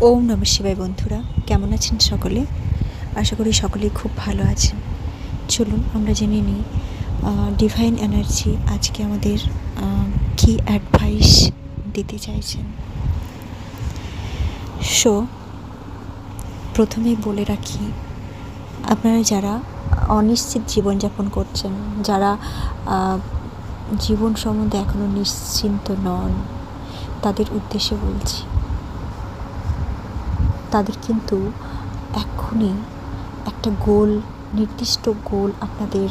ওম নমঃ শিবায়। বন্ধুরা, কেমন আছেন সকলে? আশা করি সকলেই খুব ভালো আছেন। চলুন আমরা জেনে নিই ডিভাইন এনার্জি আজকে আমাদের কী অ্যাডভাইস দিতে চাইছেন। সো প্রথমেই বলে রাখি, আপনারা যারা অনিশ্চিত জীবনযাপন করছেন, যারা জীবন সম্বন্ধে এখনও নিশ্চিন্ত নন, তাদের উদ্দেশ্যে বলছি, তাদের কিন্তু এখনই একটা নির্দিষ্ট গোল আপনাদের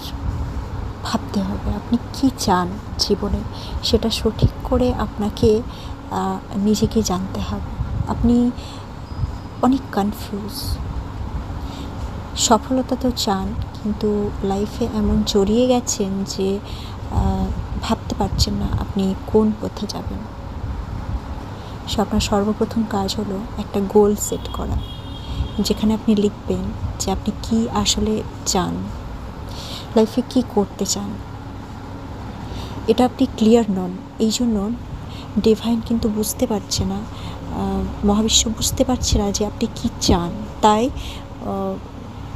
ভাবতে হবে। আপনি কি চান জীবনে, সেটা সঠিক করে আপনাকে নিজেকে জানতে হবে। আপনি অনেক কনফিউজ। সফলতা তো চান, কিন্তু লাইফে এমন জড়িয়ে গেছেন যে ভাবতে পারছেন না আপনি কোন পথে যাবেন। সো আপনার সর্বপ্রথম কাজ হলো একটা গোল সেট করা, যেখানে আপনি লিখবেন যে আপনি কি আসলে চান, লাইফে কি করতে চান। এটা আপনি ক্লিয়ার নন, এই জন্য ডিভাইন কিন্তু বুঝতে পারছে না, মহাবিশ্ব বুঝতে পারছে না যে আপনি কি চান। তাই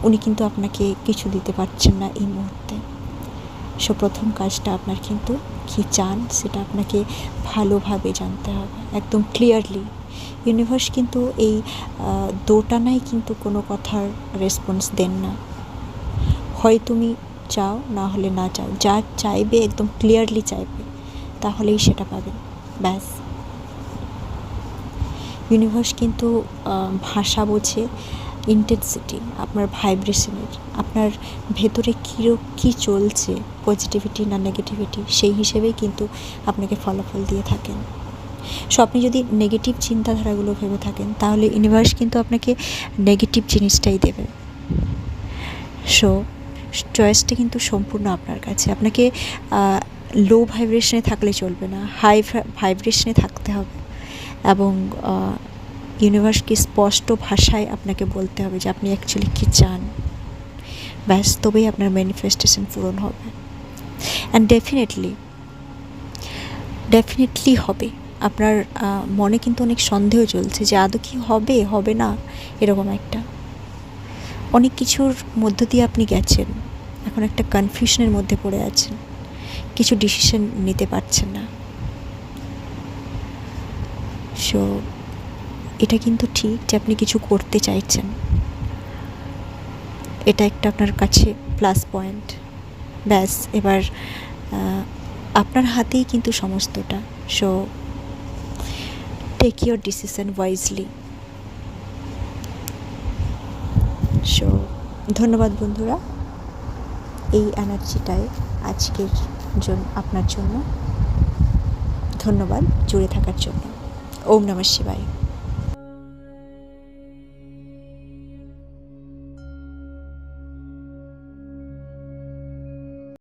উনি কিন্তু আপনাকে কিছু দিতে পারছেন না এই মুহূর্তে। সো প্রথম কাজটা আপনার কিন্তু কী চান সেটা আপনাকে ভালোভাবে জানতে হবে, একদম ক্লিয়ারলি। ইউনিভার্স কিন্তু এই দোটানায় কিন্তু কোনো কথার রেসপন্স দেন না। হয় তুমি চাও, না হলে না চাও। যা চাইবে একদম ক্লিয়ারলি চাইবে, তাহলেই সেটা পাবে। ব্যাস। ইউনিভার্স কিন্তু ভাষা বোঝে, ইন্টেন্সিটি, আপনার ভাইব্রেশনের, আপনার ভেতরে কী চলছে, পজিটিভিটি না নেগেটিভিটি, সেই হিসেবেই কিন্তু আপনাকে ফলাফল দিয়ে থাকেন। সো আপনি যদি নেগেটিভ চিন্তাধারাগুলো ভেবে থাকেন, তাহলে ইউনিভার্স কিন্তু আপনাকে নেগেটিভ জিনিসটাই দেবে। সো চয়েসটা কিন্তু সম্পূর্ণ আপনার কাছে। আপনাকে লো ভাইব্রেশনে থাকলে চলবে না, হাই ভাইব্রেশনে থাকতে হবে। এবং ইউনিভার্সকে স্পষ্ট ভাষায় আপনাকে বলতে হবে যে আপনি অ্যাকচুয়ালি কী চান। ব্যাস, তবেই আপনার ম্যানিফেস্টেশন পূরণ হবে। অ্যান্ড ডেফিনেটলি হবে। আপনার মনে কিন্তু অনেক সন্দেহ চলছে যে আদৌ কি হবে না, এরকম একটা অনেক কিছুর মধ্য দিয়ে আপনি গেছেন। এখন একটা কনফিউশনের মধ্যে পড়ে আছেন, কিছু ডিসিশন নিতে পারছেন না। সো এটা কিন্তু ঠিক যে আপনি কিছু করতে চাইছেন, এটা একটা আপনার কাছে প্লাস পয়েন্ট। ব্যাস, এবার আপনার হাতেই কিন্তু সমস্তটা। So take your decision wisely. So ধন্যবাদ বন্ধুরা, এই এনার্জিটাই আজকের জন্য আপনার জন্য। ধন্যবাদ জুড়ে থাকার জন্য। ওম নমঃ শিবায়।